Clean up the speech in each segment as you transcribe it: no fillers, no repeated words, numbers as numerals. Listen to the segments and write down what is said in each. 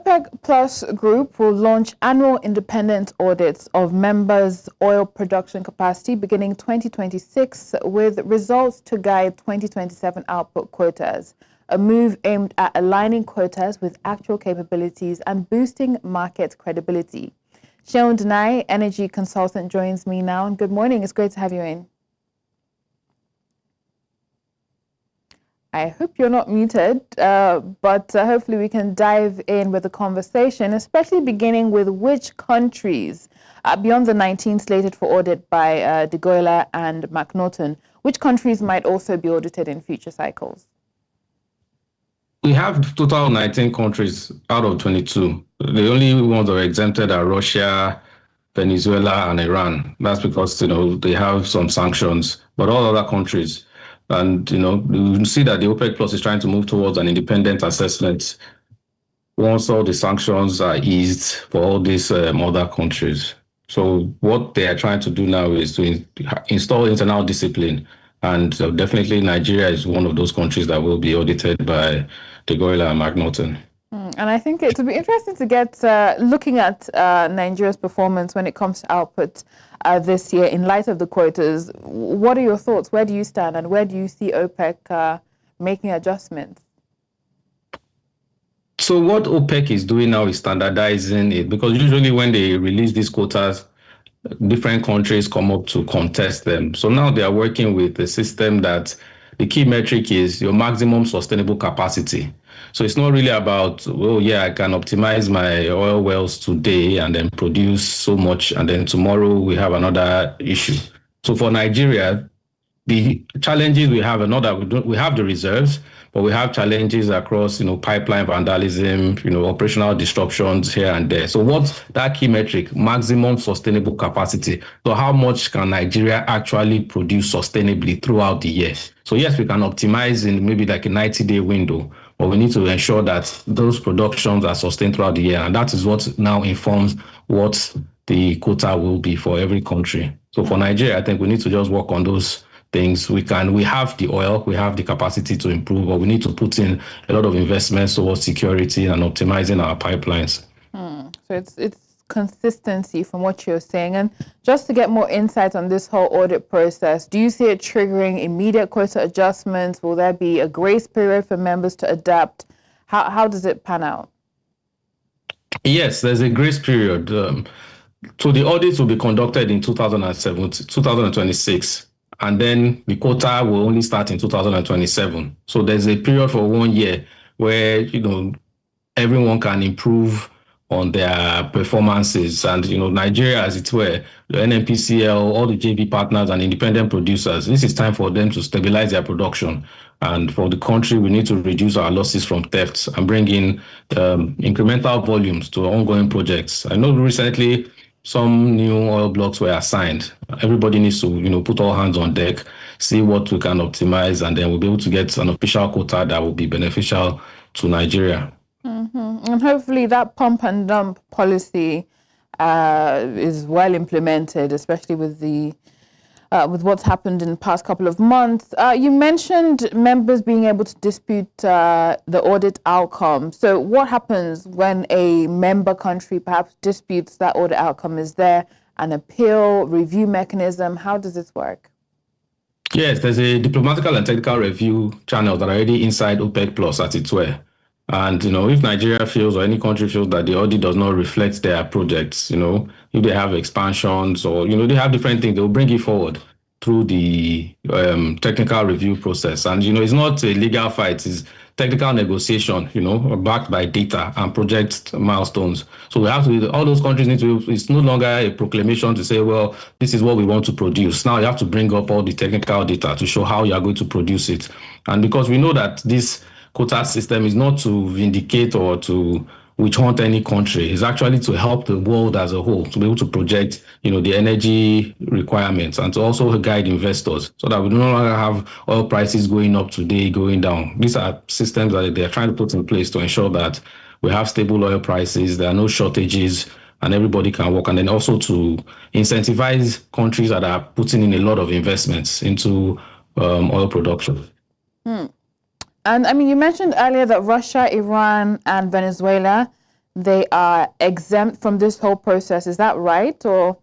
OPEC Plus Group will launch annual independent audits of members' oil production capacity beginning 2026 with results to guide 2027 output quotas, a move aimed at aligning quotas with actual capabilities and boosting market credibility. Seun Dania, energy consultant, joins me now. And good morning. It's great to have you in. I hope you're not muted, but hopefully we can dive in with the conversation, especially beginning with which countries, beyond the 19 slated for audit by Degoila and McNaughton, which countries might also be audited in future cycles? We have total 19 countries out of 22. The only ones that are exempted are Russia, Venezuela, and Iran. That's because, they have some sanctions, but all other countries. And, you see that the OPEC Plus is trying to move towards an independent assessment once all the sanctions are eased for all these other countries. So what they are trying to do now is to install internal discipline. And definitely Nigeria is one of those countries that will be audited by Degoila and McNaughton. And I think it would be interesting to get looking at Nigeria's performance when it comes to output this year in light of the quotas. What are your thoughts? Where do you stand, and where do you see OPEC making adjustments? So what OPEC is doing now is standardizing it, because usually when they release these quotas, different countries come up to contest them. So now they are working with a system that the key metric is your maximum sustainable capacity. So it's not really about, I can optimize my oil wells today and then produce so much, and then tomorrow we have another issue. So for Nigeria, the challenges we have are not that we have the reserves, but we have challenges across, pipeline vandalism, operational disruptions here and there. So what's that key metric? Maximum sustainable capacity. So how much can Nigeria actually produce sustainably throughout the year? So yes, we can optimize in maybe like a 90-day window, but we need to ensure that those productions are sustained throughout the year. And that is what now informs what the quota will be for every country. So for Nigeria, I think we need to just work on those things. We have the oil, we have the capacity to improve, but we need to put in a lot of investments towards security and optimizing our pipelines. So it's consistency from what you're saying. And just to get more insight on this whole audit process, do you see it triggering immediate quota adjustments? Will there be a grace period for members to adapt? How does it pan out? Yes, there's a grace period. So the audits will be conducted in 2026. And then the quota will only start in 2027. So there's a period for 1 year where, everyone can improve on their performances. And, Nigeria, as it were, the NNPCL, all the JV partners and independent producers, this is time for them to stabilize their production. And for the country, we need to reduce our losses from thefts and bring in incremental volumes to ongoing projects. I know recently some new oil blocks were assigned. Everybody needs to, put all hands on deck, see what we can optimize, and then we'll be able to get an official quota that will be beneficial to Nigeria. And hopefully that pump and dump policy is well implemented, especially with with what's happened in the past couple of months. You mentioned members being able to dispute the audit outcome. So what happens when a member country perhaps disputes that audit outcome? Is there an appeal review mechanism? How does this work? Yes, there's a diplomatical and technical review channel that are already inside OPEC Plus, as it were. And, if Nigeria feels or any country feels that the audit does not reflect their projects, if they have expansions or, they have different things, they'll bring it forward through the technical review process. And, it's not a legal fight, it's technical negotiation, backed by data and project milestones. So we have to, all those countries need to, it's no longer a proclamation to say, well, this is what we want to produce. Now you have to bring up all the technical data to show how you are going to produce it. And because we know that this quota system is not to vindicate or to witch hunt any country, is actually to help the world as a whole to be able to project, the energy requirements and to also guide investors so that we no longer have oil prices going up today, going down. These are systems that they're trying to put in place to ensure that we have stable oil prices, there are no shortages, and everybody can work. And then also to incentivize countries that are putting in a lot of investments into oil production. And I mean, you mentioned earlier that Russia, Iran, and Venezuela, they are exempt from this whole process. Is that right? Or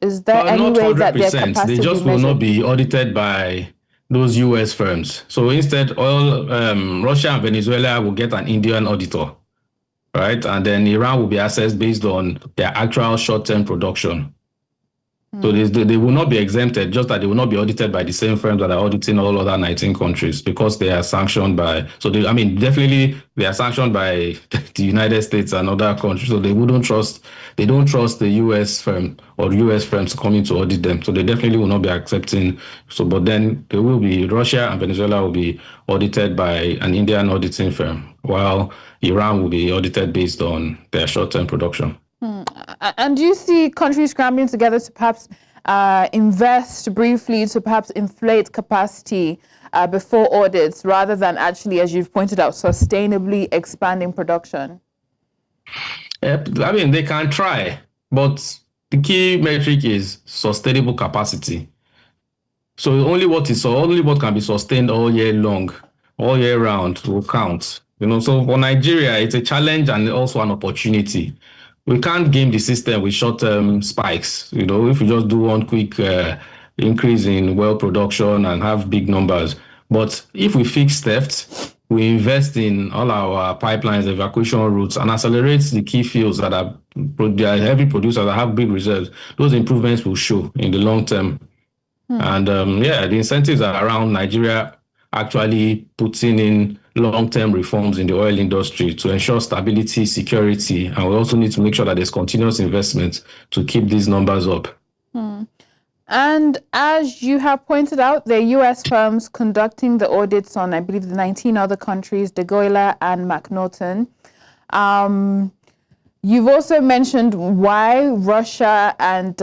is there any Not way that their 100%. capacity They will be just will measured? not be audited by those US firms. So instead, Russia and Venezuela will get an Indian auditor, right? And then Iran will be assessed based on their actual short-term production. So they will not be exempted, just that they will not be audited by the same firms that are auditing all other 19 countries because they are sanctioned by, definitely they are sanctioned by the United States and other countries. So they don't trust the US firm or US firms coming to audit them. So they definitely will not be accepting. So, but then they will be, Russia and Venezuela will be audited by an Indian auditing firm, while Iran will be audited based on their short-term production. And do you see countries scrambling together to perhaps invest briefly to perhaps inflate capacity before audits, rather than actually, as you've pointed out, sustainably expanding production? They can try, but the key metric is sustainable capacity. So only what can be sustained all year long, all year round will count. So for Nigeria, it's a challenge and also an opportunity. We can't game the system with short-term spikes. If we just do one quick increase in well production and have big numbers. But if we fix theft, we invest in all our pipelines, evacuation routes, and accelerate the key fields that are heavy producers that have big reserves, those improvements will show in the long term. And the incentives are around Nigeria actually putting in long-term reforms in the oil industry to ensure stability, security, and we also need to make sure that there's continuous investment to keep these numbers up. And as you have pointed out, the US firms conducting the audits on, I believe, the 19 other countries, DeGoyla and McNaughton. You've also mentioned why Russia and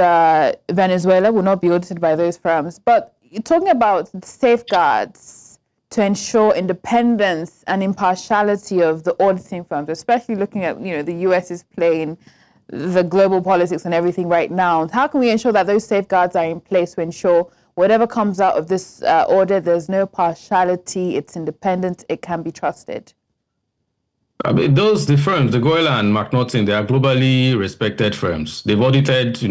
Venezuela will not be audited by those firms. But you're talking about safeguards to ensure independence and impartiality of the auditing firms, especially looking at, the US is playing the global politics and everything right now. How can we ensure that those safeguards are in place to ensure whatever comes out of this audit, there's no partiality, it's independent, it can be trusted? The firms, the DeGoyla and McNaughton, they are globally respected firms. They've audited,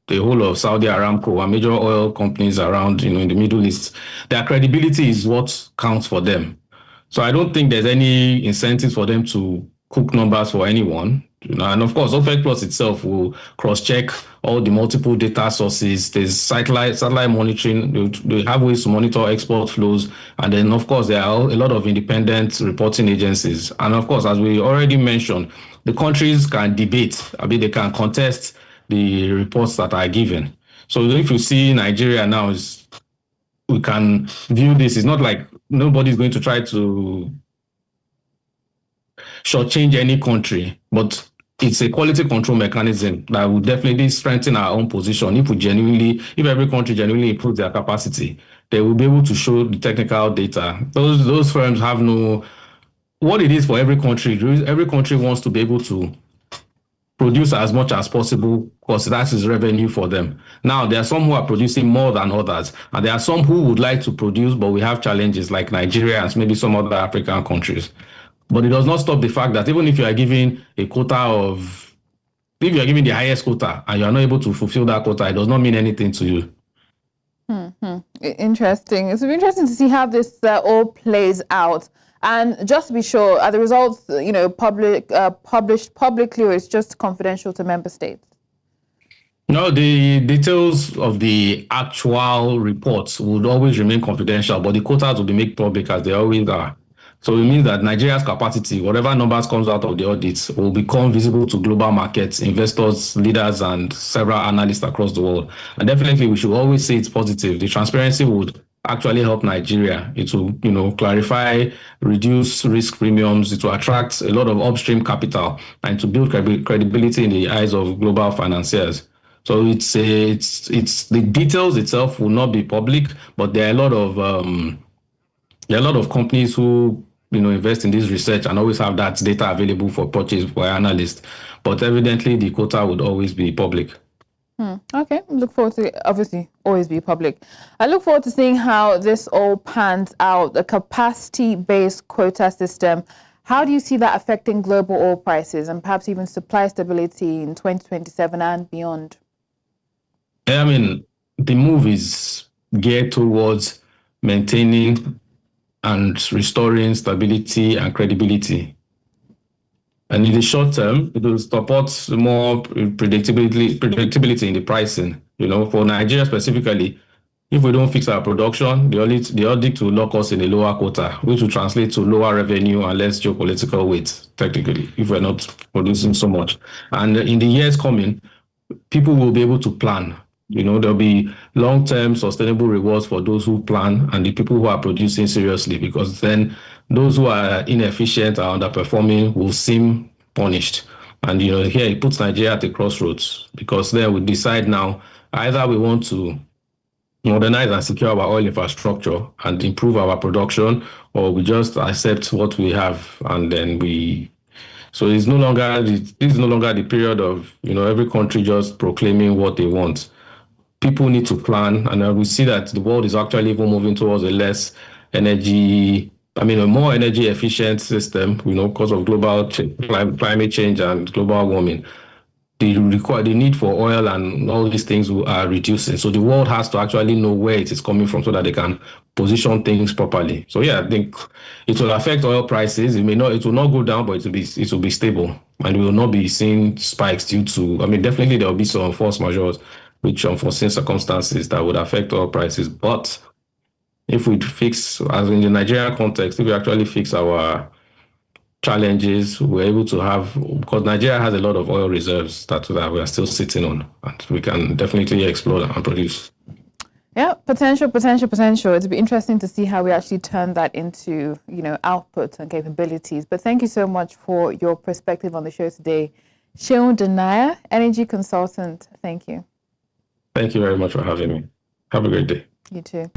the whole of Saudi Aramco and major oil companies around, in the Middle East. Their credibility is what counts for them. So I don't think there's any incentive for them to cook numbers for anyone. And of course, OPEC Plus itself will cross-check all the multiple data sources. There's satellite monitoring. They have ways to monitor export flows. And then, of course, there are a lot of independent reporting agencies. And of course, as we already mentioned, the countries can debate. They can contest the reports that are given. So if you see Nigeria now, we can view this. It's not like nobody's going to try to shortchange any country, but it's a quality control mechanism that will definitely strengthen our own position. If every country genuinely improves their capacity, they will be able to show the technical data. Those firms have what it is for every country. Every country wants to be able to produce as much as possible because that is revenue for them. Now, there are some who are producing more than others, and there are some who would like to produce, but we have challenges like Nigeria and maybe some other African countries. But it does not stop the fact that even if you are given if you are given the highest quota and you are not able to fulfill that quota, it does not mean anything to you. Interesting. It's interesting to see how this all plays out. And just to be sure, are the results, published publicly, or it's just confidential to member states? No, the details of the actual reports would always remain confidential, but the quotas will be made public as they always are. So it means that Nigeria's capacity, whatever numbers comes out of the audits, will become visible to global markets, investors, leaders, and several analysts across the world. And definitely, we should always say it's positive. The transparency would actually help Nigeria. It will, clarify, reduce risk premiums. It will attract a lot of upstream capital and to build credibility in the eyes of global financiers. So it's the details itself will not be public, but there are a lot of companies who invest in this research and always have that data available for purchase for analysts. But evidently, the quota would always be public. Okay, look forward to it. Obviously, always be public. I look forward to seeing how this all pans out. The capacity-based quota system How do you see that affecting global oil prices and perhaps even supply stability in 2027 and beyond? I mean, the move is geared towards maintaining and restoring stability and credibility. And in the short term, it will support more predictability in the pricing. For Nigeria specifically, if we don't fix our production, the audit will lock us in a lower quota, which will translate to lower revenue and less geopolitical weight, technically, if we're not producing so much. And in the years coming, people will be able to plan. There'll be long-term sustainable rewards for those who plan and the people who are producing seriously, because then those who are inefficient or underperforming will seem punished. And here it puts Nigeria at a crossroads, because then we decide now either we want to modernize and secure our oil infrastructure and improve our production, or we just accept what we have and then so this is no longer the period of every country just proclaiming what they want. People need to plan, and we see that the world is actually even moving towards a more energy efficient system, because of global climate change and global warming. The need for oil and all these things are reducing. So the world has to actually know where it is coming from so that they can position things properly. So yeah, I think it will affect oil prices. It will not go down, but it will be stable, and we will not be seeing spikes due to. Definitely there will be some force majeure, which unforeseen circumstances that would affect oil prices. But if we fix, as in the Nigerian context, if we actually fix our challenges, we're able to have, because Nigeria has a lot of oil reserves that we are still sitting on, and we can definitely explore and produce. Yeah, potential. It'd be interesting to see how we actually turn that into, output and capabilities. But thank you so much for your perspective on the show today. Seun Dania, energy consultant. Thank you. Thank you very much for having me. Have a great day. You too.